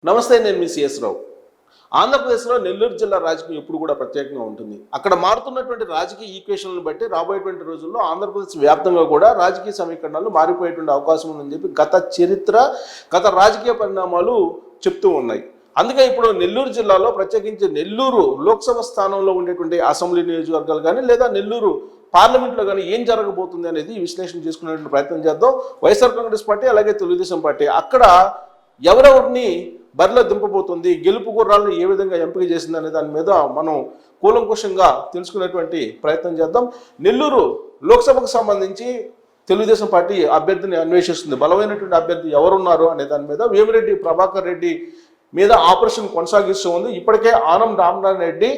నమస్తే, నేను మీ సిఎస్ రావు. ఆంధ్రప్రదేశ్లో నెల్లూరు జిల్లా రాజకీయం ఎప్పుడు కూడా ప్రత్యేకంగా ఉంటుంది. అక్కడ మారుతున్నటువంటి రాజకీయ ఈక్వేషన్లను బట్టి రాబోయేటువంటి రోజుల్లో ఆంధ్రప్రదేశ్ వ్యాప్తంగా కూడా రాజకీయ సమీకరణాలు మారిపోయేటువంటి అవకాశం ఉందని చెప్పి గత రాజకీయ పరిణామాలు చెప్తూ ఉన్నాయి. అందుకే ఇప్పుడు నెల్లూరు జిల్లాలో ప్రత్యేకించి నెల్లూరు లోక్సభ స్థానంలో ఉండేటువంటి అసెంబ్లీ నియోజకవర్గాలు కానీ లేదా నెల్లూరు పార్లమెంట్లో కానీ ఏం జరగబోతుంది అనేది విశ్లేషణ చేసుకునేటువంటి ప్రయత్నం చేద్దాం. వైఎస్ఆర్ కాంగ్రెస్ పార్టీ అలాగే తెలుగుదేశం పార్టీ అక్కడ ఎవరెవరిని బరిలో దింపబోతుంది, గెలుపు గుర్రాలను ఏ విధంగా ఎంపిక చేసింది అనే దాని మీద మనం కూలంకుషంగా తెలుసుకునేటువంటి ప్రయత్నం చేద్దాం. నెల్లూరు లోక్సభకు సంబంధించి తెలుగుదేశం పార్టీ అభ్యర్థిని అన్వేషిస్తుంది. బలమైనటువంటి అభ్యర్థి ఎవరున్నారు అనే దాని మీద వేమిరెడ్డి ప్రభాకర్ రెడ్డి మీద ఆపరేషన్ కొనసాగిస్తూ ఉంది. ఇప్పటికే ఆనం రామనారాయణ రెడ్డి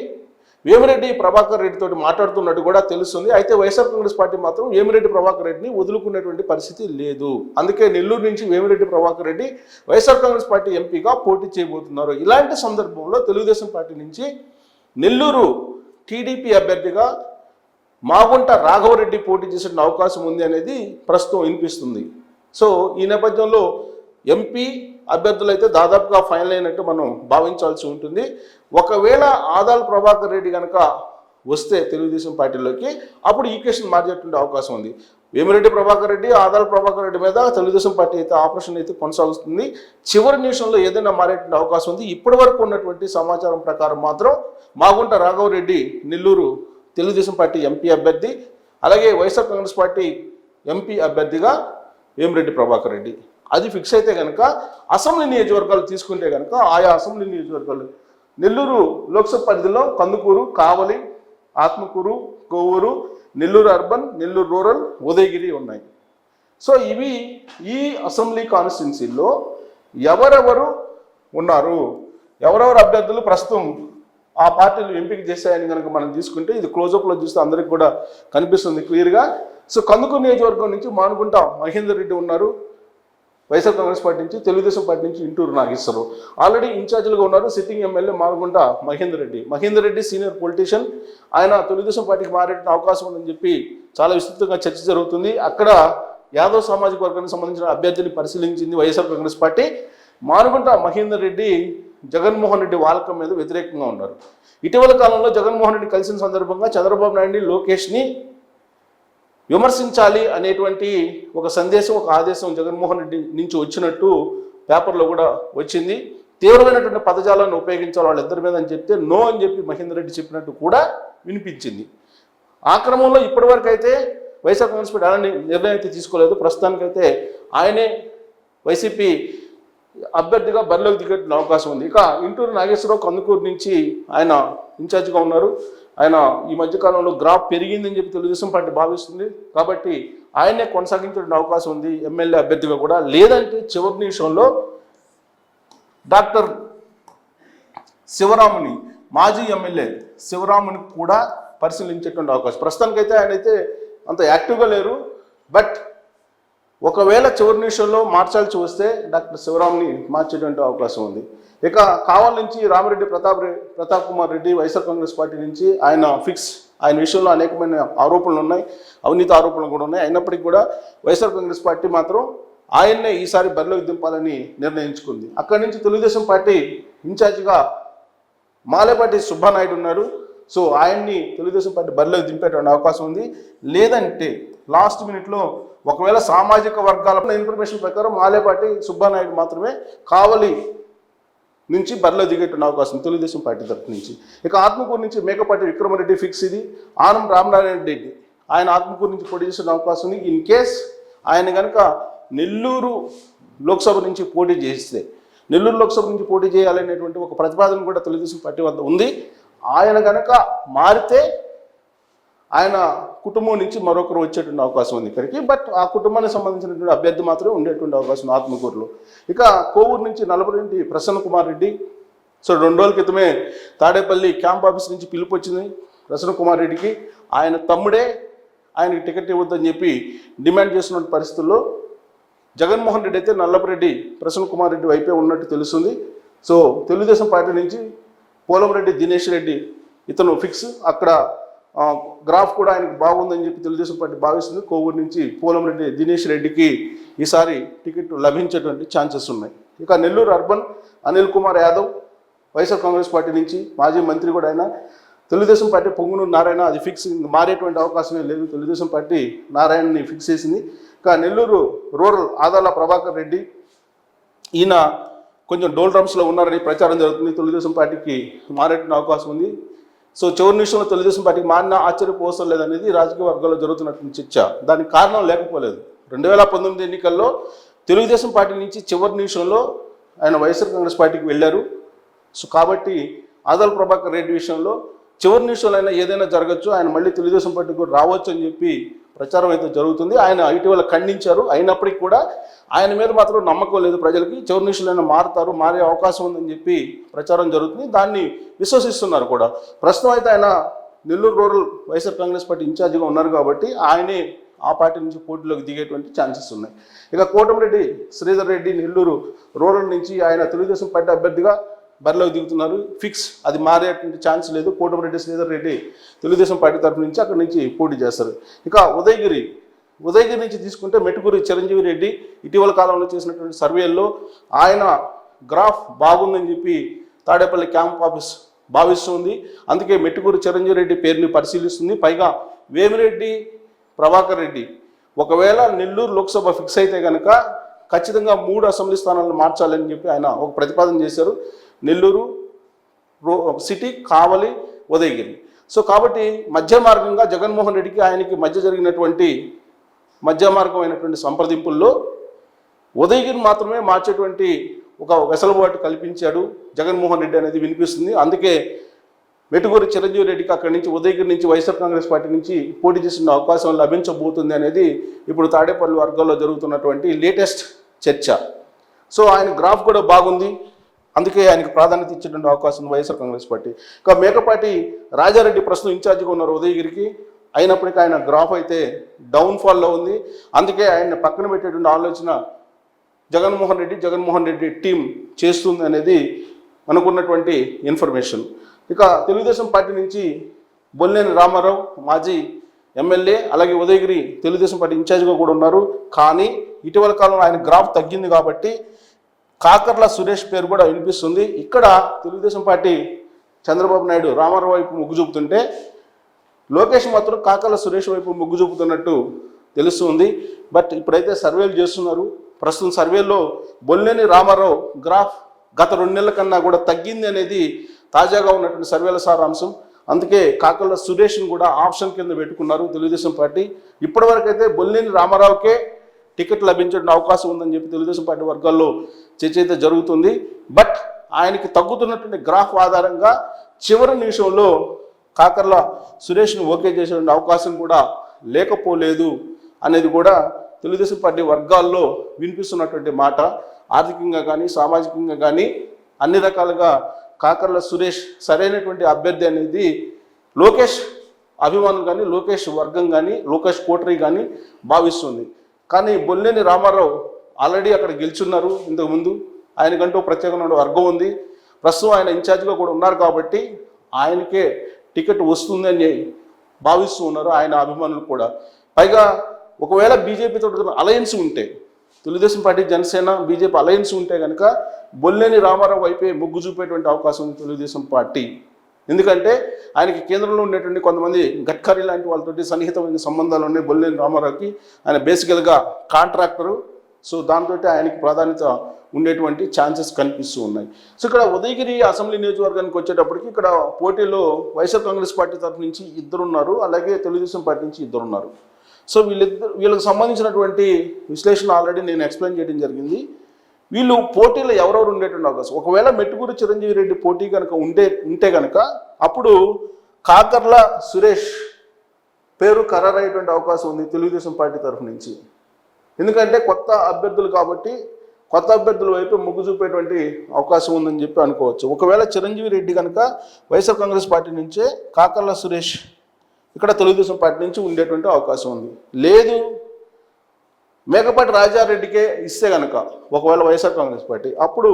వేమిరెడ్డి ప్రభాకర్ రెడ్డి తోటి మాట్లాడుతున్నట్టు కూడా తెలుస్తుంది. అయితే వైఎస్ఆర్ కాంగ్రెస్ పార్టీ మాత్రం వేమిరెడ్డి ప్రభాకర్ రెడ్డిని వదులుకునేటువంటి పరిస్థితి లేదు. అందుకే నెల్లూరు నుంచి వేమిరెడ్డి ప్రభాకర్ రెడ్డి వైఎస్ఆర్ కాంగ్రెస్ పార్టీ ఎంపీగా పోటీ చేయబోతున్నారు. ఇలాంటి సందర్భంలో తెలుగుదేశం పార్టీ నుంచి నెల్లూరు టీడీపీ అభ్యర్థిగా మాగుంట రాఘవరెడ్డి పోటీ చేసే అవకాశం ఉంది అనేది ప్రస్తుతం వినిపిస్తుంది. సో ఈ నేపథ్యంలో ఎంపీ అభ్యర్థులు అయితే దాదాపుగా ఫైనల్ అయినట్టు మనం భావించాల్సి ఉంటుంది. ఒకవేళ ఆదాల ప్రభాకర్ రెడ్డి కనుక వస్తే తెలుగుదేశం పార్టీలోకి అప్పుడు ఈక్వేషన్ మార్చేటువంటి అవకాశం ఉంది. వేమిరెడ్డి ప్రభాకర్ రెడ్డి ఆదాల ప్రభాకర్ రెడ్డి మీద తెలుగుదేశం పార్టీ అయితే ఆపరేషన్ అయితే కొనసాగుతుంది. చివరి నిమిషంలో ఏదైనా మారేటువంటి అవకాశం ఉంది. ఇప్పటి వరకు ఉన్నటువంటి సమాచారం ప్రకారం మాత్రం మాగుంట రాఘవరెడ్డి నెల్లూరు తెలుగుదేశం పార్టీ ఎంపీ అభ్యర్థి, అలాగే వైఎస్ఆర్ కాంగ్రెస్ పార్టీ ఎంపీ అభ్యర్థిగా వేమిరెడ్డి ప్రభాకర్ రెడ్డి. అది ఫిక్స్ అయితే కనుక అసెంబ్లీ నియోజకవర్గాలు తీసుకుంటే కనుక ఆయా అసెంబ్లీ నియోజకవర్గాలు నెల్లూరు లోక్సభ పరిధిలో కందుకూరు, కావలి, ఆత్మకూరు, కొవ్వూరు, నెల్లూరు అర్బన్, నెల్లూరు రూరల్, ఉదయగిరి ఉన్నాయి. సో ఇవి ఈ అసెంబ్లీ కాన్స్టిట్యున్సీల్లో ఎవరెవరు ఉన్నారు, ఎవరెవరు అభ్యర్థులు ప్రస్తుతం ఆ పార్టీలు ఎంపిక చేశాయని కనుక మనం తీసుకుంటే ఇది క్లోజప్లో చూస్తే అందరికి కూడా కనిపిస్తుంది క్లియర్గా. సో కందుకూరు నియోజకవర్గం నుంచి మానుకుంట మహేందర్ రెడ్డి ఉన్నారు వైఎస్ఆర్ కాంగ్రెస్ పార్టీ నుంచి, తెలుగుదేశం పార్టీ నుంచి ఇంటూరు నాగేశ్వరరావు ఆల్రెడీ ఇన్ఛార్జీలుగా ఉన్నారు. Sitting MLA Manukunta Mahender Reddy senior politician, ఆయన తెలుగుదేశం పార్టీకి మారే అవకాశం ఉందని చెప్పి చాలా విస్తృతంగా చర్చ జరుగుతుంది. అక్కడ యాదవ్ సామాజిక వర్గానికి సంబంధించిన అభ్యర్థిని పరిశీలించింది వైఎస్ఆర్ కాంగ్రెస్ పార్టీ. మానుకుంట మహేందర్ రెడ్డి జగన్మోహన్ రెడ్డి వాలకం మీద వ్యతిరేకంగా ఉన్నారు. ఇటీవల కాలంలో జగన్మోహన్ రెడ్డి కలిసిన సందర్భంగా చంద్రబాబు నాయుడు లోకేష్ని విమర్శించాలి అనేటువంటి ఒక సందేశం, ఒక ఆదేశం జగన్మోహన్ రెడ్డి నుంచి వచ్చినట్టు పేపర్లో కూడా వచ్చింది. తీవ్రమైనటువంటి పదజాలను ఉపయోగించాలి వాళ్ళిద్దరి మీద అని చెప్తే నో అని చెప్పి మహేందర్ రెడ్డి చెప్పినట్టు కూడా వినిపించింది. ఆ క్రమంలో ఇప్పటివరకు అయితే వైఎస్ఆర్ కాంగ్రెస్ పార్టీ అలాంటి నిర్ణయం అయితే తీసుకోలేదు. ప్రస్తుతానికైతే ఆయనే వైసీపీ అభ్యర్థిగా బరిలోకి దిగేటువంటి అవకాశం ఉంది. ఇక ఇంటూరు నాగేశ్వరరావు కందుకూరు నుంచి ఆయన ఇన్ఛార్జిగా ఉన్నారు. ఆయన ఈ మధ్యకాలంలో గ్రాఫ్ పెరిగిందని చెప్పి తెలుగుదేశం పార్టీ భావిస్తుంది. కాబట్టి ఆయనే కొనసాగించే అవకాశం ఉంది ఎమ్మెల్యే అభ్యర్థిగా కూడా. లేదంటే చివరి నిమిషంలో డాక్టర్ శివరాముని, మాజీ ఎమ్మెల్యే శివరాముని కూడా పరిశీలించేటువంటి అవకాశం. ప్రస్తుతానికైతే ఆయన అయితే అంత యాక్టివ్గా లేరు. బట్ ఒకవేళ చివరి నిమిషంలో మార్చాల్సి వస్తే డాక్టర్ శివరాముని మార్చేటువంటి అవకాశం ఉంది. ఇక కావలి నుంచి రామిరెడ్డి ప్రతాప్ కుమార్ రెడ్డి వైఎస్ఆర్ కాంగ్రెస్ పార్టీ నుంచి ఆయన ఫిక్స్. ఆయన విషయంలో అనేకమైన ఆరోపణలు ఉన్నాయి, అవినీతి ఆరోపణలు కూడా ఉన్నాయి. అయినప్పటికీ కూడా వైఎస్ఆర్ కాంగ్రెస్ పార్టీ మాత్రం ఆయన్నే ఈసారి బరిలోకి దింపాలని నిర్ణయించుకుంది. అక్కడి నుంచి తెలుగుదేశం పార్టీ ఇన్ఛార్జిగా మాలేపాటి సుబ్బానాయుడు ఉన్నారు. సో ఆయన్ని తెలుగుదేశం పార్టీ బరిలోకి దింపేటువంటి అవకాశం ఉంది. లేదంటే లాస్ట్ మినిట్లో ఒకవేళ సామాజిక వర్గాల ఇన్ఫర్మేషన్ ప్రకారం మాలేపాటి సుబ్బానాయుడు మాత్రమే కావలి నుంచి బరిలో దిగేటువంటి అవకాశం తెలుగుదేశం పార్టీ తరఫు నుంచి. ఇక ఆత్మకూరు నుంచి మేకపాటి విక్రమరెడ్డి ఫిక్స్. ఇది ఆనం రామనారాయణ రెడ్డి, ఆయన ఆత్మకూరు నుంచి పోటీ చేసే అవకాశం ఉంది. ఇన్ కేస్ ఆయన కనుక నెల్లూరు లోక్సభ నుంచి పోటీ చేస్తే, నెల్లూరు లోక్సభ నుంచి పోటీ చేయాలనేటువంటి ఒక ప్రతిపాదన కూడా తెలుగుదేశం పార్టీ వద్ద ఉంది. ఆయన కనుక మారితే ఆయన కుటుంబం నుంచి మరొకరు వచ్చేటువంటి అవకాశం ఉంది ఇక్కడికి. బట్ ఆ కుటుంబానికి సంబంధించినటువంటి అభ్యర్థి మాత్రమే ఉండేటువంటి అవకాశం ఆత్మకూరులో. ఇక కోవూరు నుంచి నలభరెడ్డి ప్రసన్న కుమార్ రెడ్డి. సో 2 రోజుల క్రితమే తాడేపల్లి క్యాంప్ ఆఫీస్ నుంచి పిలుపు వచ్చింది ప్రసన్న కుమార్ రెడ్డికి. ఆయన తమ్ముడే ఆయనకి టికెట్ ఇవ్వద్దని చెప్పి డిమాండ్ చేస్తున్న పరిస్థితుల్లో జగన్మోహన్ రెడ్డి అయితే నల్లపరెడ్డి ప్రసన్న కుమార్ రెడ్డి వైపే ఉన్నట్టు తెలుస్తుంది. సో తెలుగుదేశం పార్టీ నుంచి పోలంరెడ్డి దినేష్ రెడ్డి ఇతను ఫిక్స్. అక్కడ గ్రాఫ్ కూడా ఆయనకు బాగుందని చెప్పి తెలుగుదేశం పార్టీ భావిస్తుంది. కోవూరు నుంచి పోలంరెడ్డి దినేష్ రెడ్డికి ఈసారి టికెట్ లభించేటువంటి ఛాన్సెస్ ఉన్నాయి. ఇక నెల్లూరు అర్బన్ అనిల్ కుమార్ యాదవ్ వైఎస్ఆర్ కాంగ్రెస్ పార్టీ నుంచి మాజీ మంత్రి కూడా ఆయన. తెలుగుదేశం పార్టీ పొంగునూరు నారాయణ, అది ఫిక్స్, మారేటువంటి అవకాశమే లేదు. తెలుగుదేశం పార్టీ నారాయణని ఫిక్స్ చేసింది. ఇంకా నెల్లూరు రూరల్ ఆదాల ప్రభాకర్ రెడ్డి, ఈయన కొంచెం డోల్ డ్రమ్స్లో ఉన్నారని ప్రచారం జరుగుతుంది. తెలుగుదేశం పార్టీకి మారేటువంటి అవకాశం ఉంది. సో చివరి నిమిషంలో తెలుగుదేశం పార్టీకి మారిన ఆశ్చర్యపోవసం లేదనేది రాజకీయ వర్గాల్లో జరుగుతున్నటువంటి చర్చ. దానికి కారణం లేకపోలేదు. 2019 ఎన్నికల్లో తెలుగుదేశం పార్టీ నుంచి చివరి నిమిషంలో ఆయన వైఎస్ఆర్ కాంగ్రెస్ పార్టీకి వెళ్ళారు. సో కాబట్టి ఆదాల ప్రభాకర్ రెడ్డి విషయంలో చివరి నిమిషంలో అయినా ఏదైనా జరగచ్చు, ఆయన మళ్ళీ తెలుగుదేశం పార్టీకి కూడా రావచ్చు అని చెప్పి ప్రచారం అయితే జరుగుతుంది. ఆయన ఇటీవల ఖండించారు. అయినప్పటికీ కూడా ఆయన మీద మాత్రం నమ్మకం లేదు ప్రజలకి. చివరి నిమిషంలో మారుతారు, మారే అవకాశం ఉందని చెప్పి ప్రచారం జరుగుతుంది. దాన్ని విశ్వసిస్తున్నారు కూడా. ప్రస్తుతం అయితే ఆయన నెల్లూరు రూరల్ వైఎస్ఆర్ కాంగ్రెస్ పార్టీ ఇన్ఛార్జిగా ఉన్నారు కాబట్టి ఆయనే ఆ పార్టీ నుంచి పోటీలోకి దిగేటువంటి ఛాన్సెస్ ఉన్నాయి. ఇక కోటమిరెడ్డి శ్రీధర్ రెడ్డి నెల్లూరు రూరల్ నుంచి ఆయన తెలుగుదేశం పార్టీ అభ్యర్థిగా బరిలోకి దిగుతున్నారు. ఫిక్స్, అది మారేటువంటి ఛాన్స్ లేదు. కోటమిరెడ్డి శ్రీధర్ రెడ్డి తెలుగుదేశం పార్టీ తరఫు నుంచి అక్కడి నుంచి పోటీ చేస్తారు. ఇక ఉదయగిరి నుంచి తీసుకుంటే మెట్టుకూరి చిరంజీవి రెడ్డి ఇటీవల కాలంలో చేసినటువంటి సర్వేల్లో ఆయన గ్రాఫ్ బాగుందని చెప్పి తాడేపల్లి క్యాంప్ ఆఫీస్ భావిస్తుంది. అందుకే మెట్టుకూరి చిరంజీవి రెడ్డి పేరుని పరిశీలిస్తుంది. పైగా వేమిరెడ్డి ప్రభాకర్ రెడ్డి ఒకవేళ నెల్లూరు లోక్సభ ఫిక్స్ అయితే కనుక ఖచ్చితంగా 3 అసెంబ్లీ స్థానాలను మార్చాలని చెప్పి ఆయన ఒక ప్రతిపాదన చేశారు. నెల్లూరు సిటీ, కావలి, ఉదయగిరి. సో కాబట్టి మధ్య మార్గంగా జగన్మోహన్ రెడ్డికి ఆయనకి మధ్య జరిగినటువంటి మధ్య మార్గమైనటువంటి సంప్రదింపుల్లో ఉదయగిరి మాత్రమే మార్చేటువంటి ఒక వెసులుబాటు కల్పించాడు జగన్మోహన్ రెడ్డి అనేది వినిపిస్తుంది. అందుకే మెట్టుకూరి చిరంజీవి రెడ్డికి అక్కడి నుంచి ఉదయగిరి నుంచి వైఎస్ఆర్ కాంగ్రెస్ పార్టీ నుంచి పోటీ చేసిన అవకాశం లభించబోతుంది అనేది ఇప్పుడు తాడేపల్లి వర్గాల్లో జరుగుతున్నటువంటి లేటెస్ట్ చర్చ. సో ఆయన గ్రాఫ్ కూడా బాగుంది, అందుకే ఆయనకు ప్రాధాన్యత ఇచ్చేటువంటి అవకాశం ఉంది వైఎస్ఆర్ కాంగ్రెస్ పార్టీ. ఇంకా మేకపాటి రాజారెడ్డి ప్రస్తుతం ఇన్ఛార్జిగా ఉన్నారు ఉదయగిరికి. అయినప్పటికీ ఆయన గ్రాఫ్ అయితే డౌన్ఫాల్లో ఉంది. అందుకే ఆయన పక్కన పెట్టేటువంటి ఆలోచన జగన్మోహన్ రెడ్డి టీం చేస్తుంది అనేది అనుకున్నటువంటి ఇన్ఫర్మేషన్. ఇక తెలుగుదేశం పార్టీ నుంచి బొల్లేని రామారావు మాజీ ఎమ్మెల్యే, అలాగే ఉదయగిరి తెలుగుదేశం పార్టీ ఇన్ఛార్జిగా కూడా ఉన్నారు. కానీ ఇటీవల కాలంలో ఆయన గ్రాఫ్ తగ్గింది కాబట్టి కాకర్ల సురేష్ పేరు కూడా వినిపిస్తుంది. ఇక్కడ తెలుగుదేశం పార్టీ చంద్రబాబు నాయుడు రామారావు వైపు మొగ్గు చూపుతుంటే లోకేష్ మాత్రం కాకర్ల సురేష్ వైపు మొగ్గు చూపుతున్నట్టు తెలుస్తుంది. బట్ ఇప్పుడైతే సర్వేలు చేస్తున్నారు. ప్రస్తుతం సర్వేలో బొల్లేని రామారావు గ్రాఫ్ గత 2 నెలల కన్నా కూడా తగ్గింది అనేది తాజాగా ఉన్నటువంటి సర్వేల సారాంశం. అందుకే కాకర్ల సురేష్ని కూడా ఆప్షన్ కింద పెట్టుకున్నారు తెలుగుదేశం పార్టీ. ఇప్పటివరకు అయితే బొల్లేని రామారావుకే టికెట్ లభించే అవకాశం ఉందని చెప్పి తెలుగుదేశం పార్టీ వర్గాల్లో చర్చ అయితే జరుగుతుంది. బట్ ఆయనకి తగ్గుతున్నటువంటి గ్రాఫ్ ఆధారంగా చివరి నిమిషంలో కాకర్ల సురేష్ను ఓకే చేసేటువంటి అవకాశం కూడా లేకపోలేదు అనేది కూడా తెలుగుదేశం పార్టీ వర్గాల్లో వినిపిస్తున్నటువంటి మాట. ఆర్థికంగా కానీ సామాజికంగా కానీ అన్ని రకాలుగా కాకర్ల సురేష్ సరైనటువంటి అభ్యర్థి అనేది లోకేష్ అభిమానులు కానీ లోకేష్ వర్గం కానీ లోకేష్ కోటరీ కానీ భావిస్తుంది. కానీ బొల్లేని రామారావు ఆల్రెడీ అక్కడ గెలుచున్నారు. ఇంతకుముందు ఆయనకంటూ ప్రత్యేకమైన వర్గం ఉంది. ప్రస్తుతం ఆయన ఇన్ఛార్జిగా కూడా ఉన్నారు కాబట్టి ఆయనకే టికెట్ వస్తుందని భావిస్తూ ఉన్నారు ఆయన అభిమానులు కూడా. పైగా ఒకవేళ బీజేపీతో అలయన్స్ ఉంటే, Telugu Desam party Janasena BJP alliance ఉంటే కనుక బొల్లేని రామారావు వైపే మొగ్గు చూపేటువంటి అవకాశం ఉంది తెలుగుదేశం పార్టీ. ఎందుకంటే ఆయనకి కేంద్రంలో ఉండేటువంటి కొంతమంది గడ్కరీ లాంటి వాళ్ళతోటి సన్నిహితమైన సంబంధాలు ఉన్నాయి బొల్లేని రామారావుకి. ఆయన బేసికల్గా కాంట్రాక్టరు. సో దాంతో ఆయనకి ప్రాధాన్యత ఉండేటువంటి ఛాన్సెస్ కనిపిస్తూ ఉన్నాయి. సో ఇక్కడ ఉదయగిరి అసెంబ్లీ నియోజకవర్గానికి వచ్చేటప్పటికి ఇక్కడ పోటీలో వైఎస్ఆర్ కాంగ్రెస్ పార్టీ తరఫు నుంచి 2 ఉన్నారు, అలాగే తెలుగుదేశం పార్టీ నుంచి 2 ఉన్నారు. సో వీళ్ళకి సంబంధించినటువంటి విశ్లేషణ ఆల్రెడీ నేను ఎక్స్ప్లెయిన్ చేయడం జరిగింది. వీళ్ళు పోటీలో ఎవరెవరు ఉండేటువంటి అవకాశం, ఒకవేళ మెట్టుకూరి చిరంజీవి రెడ్డి పోటీ కనుక ఉంటే కనుక అప్పుడు కాకర్ల సురేష్ పేరు ఖరారయ్యేటువంటి అవకాశం ఉంది తెలుగుదేశం పార్టీ తరఫు నుంచి. ఎందుకంటే కొత్త అభ్యర్థులు కాబట్టి కొత్త అభ్యర్థుల వైపు మొగ్గు చూపేటువంటి అవకాశం ఉందని చెప్పి అనుకోవచ్చు. ఒకవేళ చిరంజీవి రెడ్డి కనుక వైఎస్ఆర్ కాంగ్రెస్ పార్టీ నుంచే, కాకర్ల సురేష్ ఇక్కడ తెలుగుదేశం పార్టీ నుంచి ఉండేటువంటి అవకాశం ఉంది. లేదు మేకపాటి రాజారెడ్డికే ఇస్తే కనుక ఒకవేళ వైఎస్ఆర్ కాంగ్రెస్ పార్టీ, అప్పుడు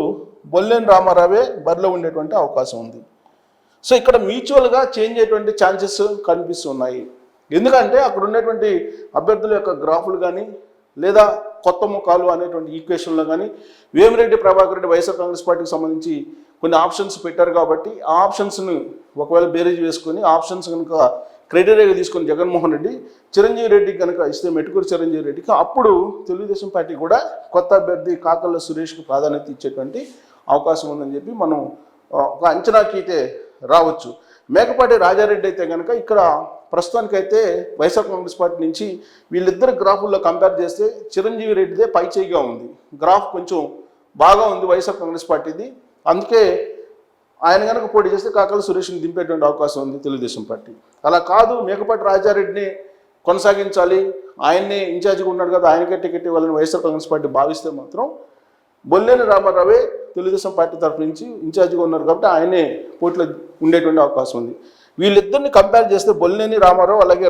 బొల్లేని రామారావే బరిలో ఉండేటువంటి అవకాశం ఉంది. సో ఇక్కడ మ్యూచువల్గా చేంజ్ అయ్యేటువంటి ఛాన్సెస్ కనిపిస్తున్నాయి. ఎందుకంటే అక్కడ ఉండేటువంటి అభ్యర్థుల యొక్క గ్రాఫులు కానీ లేదా కొత్త ముఖాలు అనేటువంటి ఈక్వేషన్లో కానీ వేమిరెడ్డి ప్రభాకర్ రెడ్డి వైఎస్ఆర్ కాంగ్రెస్ పార్టీకి సంబంధించి కొన్ని ఆప్షన్స్ పెట్టారు కాబట్టి ఆ ఆప్షన్స్ను ఒకవేళ బేరేజ్ వేసుకొని ఆప్షన్స్ కనుక క్రైటీరియాగా తీసుకొని జగన్మోహన్ రెడ్డి చిరంజీవి రెడ్డికి కనుక ఇస్తే మెటుకూరు చిరంజీవి రెడ్డికి అప్పుడు తెలుగుదేశం పార్టీ కూడా కొత్త అభ్యర్థి కాకర్ల సురేష్కి ప్రాధాన్యత ఇచ్చేటువంటి అవకాశం ఉందని చెప్పి మనం ఒక అంచనాకి అయితే రావచ్చు. మేకపాటి రాజారెడ్డి అయితే కనుక ఇక్కడ ప్రస్తుతానికైతే వైఎస్ఆర్ కాంగ్రెస్ పార్టీ నుంచి వీళ్ళిద్దరు గ్రాఫుల్లో కంపేర్ చేస్తే చిరంజీవి రెడ్డిదే పై చేయిగా ఉంది. గ్రాఫ్ కొంచెం బాగా ఉంది వైఎస్ఆర్ కాంగ్రెస్ పార్టీది. అందుకే ఆయన కనుక పోటీ చేస్తే కాకర్ల సురేష్ని దింపేటువంటి అవకాశం ఉంది తెలుగుదేశం పార్టీ. అలా కాదు, మేకపాటి రాజారెడ్డిని కొనసాగించాలి, ఆయన్నే ఇన్ఛార్జిగా ఉన్నాడు కదా, ఆయనకే టికెట్ ఇవ్వాలని వైఎస్ఆర్ కాంగ్రెస్ పార్టీ భావిస్తే మాత్రం బొల్లేని రామారావే తెలుగుదేశం పార్టీ తరఫు నుంచి ఇన్ఛార్జిగా ఉన్నారు కాబట్టి ఆయనే పోటీలో ఉండేటువంటి అవకాశం ఉంది. వీళ్ళిద్దరిని కంపేర్ చేస్తే బొల్లేని రామారావు అలాగే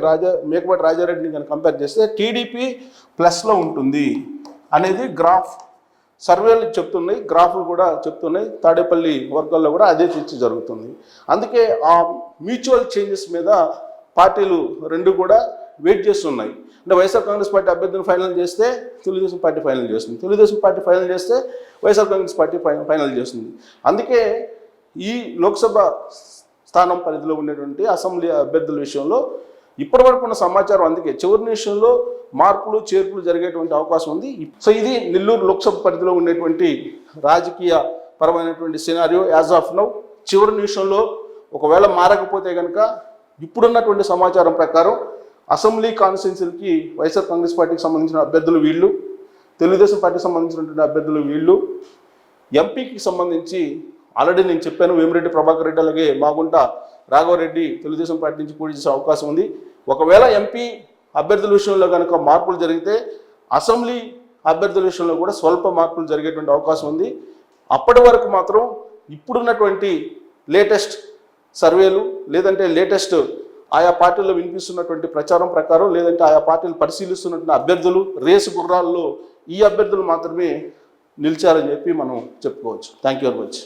మేకపాటి రాజారెడ్డిని కనుక కంపేర్ చేస్తే టీడీపీ ప్లస్లో ఉంటుంది అనేది గ్రాఫ్ సర్వేలు చెప్తున్నాయి, గ్రాఫ్లు కూడా చెప్తున్నాయి. తాడేపల్లి వర్గాల్లో కూడా అదే చర్చ జరుగుతుంది. అందుకే ఆ మ్యూచువల్ చేంజెస్ మీద పార్టీలు రెండు కూడా వెయిట్ చేస్తున్నాయి. అంటే వైఎస్ఆర్ కాంగ్రెస్ పార్టీ అభ్యర్థిని ఫైనల్ చేస్తే తెలుగుదేశం పార్టీ ఫైనల్ చేస్తుంది, తెలుగుదేశం పార్టీ ఫైనల్ చేస్తే వైఎస్ఆర్ కాంగ్రెస్ పార్టీ ఫైనల్ చేస్తుంది. అందుకే ఈ లోక్సభ స్థానం పరిధిలో ఉండేటువంటి అసెంబ్లీ అభ్యర్థుల విషయంలో ఇప్పటివరకు ఉన్న సమాచారం అందుకే చివరి నిమిషంలో మార్పులు చేర్పులు జరిగేటువంటి అవకాశం ఉంది. సో ఇది నెల్లూరు లోక్సభ పరిధిలో ఉండేటువంటి రాజకీయ పరమైనటువంటి సినారియో యాజ్ ఆఫ్ నౌ. చివరి నిమిషంలో ఒకవేళ మారకపోతే కనుక ఇప్పుడున్నటువంటి సమాచారం ప్రకారం అసెంబ్లీ కాన్స్టిట్యున్సీలకి వైఎస్ఆర్ కాంగ్రెస్ పార్టీకి సంబంధించిన అభ్యర్థులు వీళ్ళు, తెలుగుదేశం పార్టీకి సంబంధించినటువంటి అభ్యర్థులు వీళ్ళు. ఎంపీకి సంబంధించి ఆల్రెడీ నేను చెప్పాను, వేమిరెడ్డి ప్రభాకర్ రెడ్డి అలాగే మాగుంట రాఘవరెడ్డి తెలుగుదేశం పార్టీ నుంచి పోటీ చేసే అవకాశం ఉంది. ఒకవేళ ఎంపీ అభ్యర్థుల విషయంలో కనుక మార్పులు జరిగితే అసెంబ్లీ అభ్యర్థుల విషయంలో కూడా స్వల్ప మార్పులు జరిగేటువంటి అవకాశం ఉంది. అప్పటి వరకు మాత్రం ఇప్పుడున్నటువంటి లేటెస్ట్ సర్వేలు లేదంటే లేటెస్ట్ ఆయా పార్టీల్లో వినిపిస్తున్నటువంటి ప్రచారం ప్రకారం లేదంటే ఆయా పార్టీలు పరిశీలిస్తున్నటువంటి అభ్యర్థులు రేసు గుర్రాల్లో ఈ అభ్యర్థులు మాత్రమే నిలిచారని చెప్పి మనం చెప్పుకోవచ్చు. Thank you very much.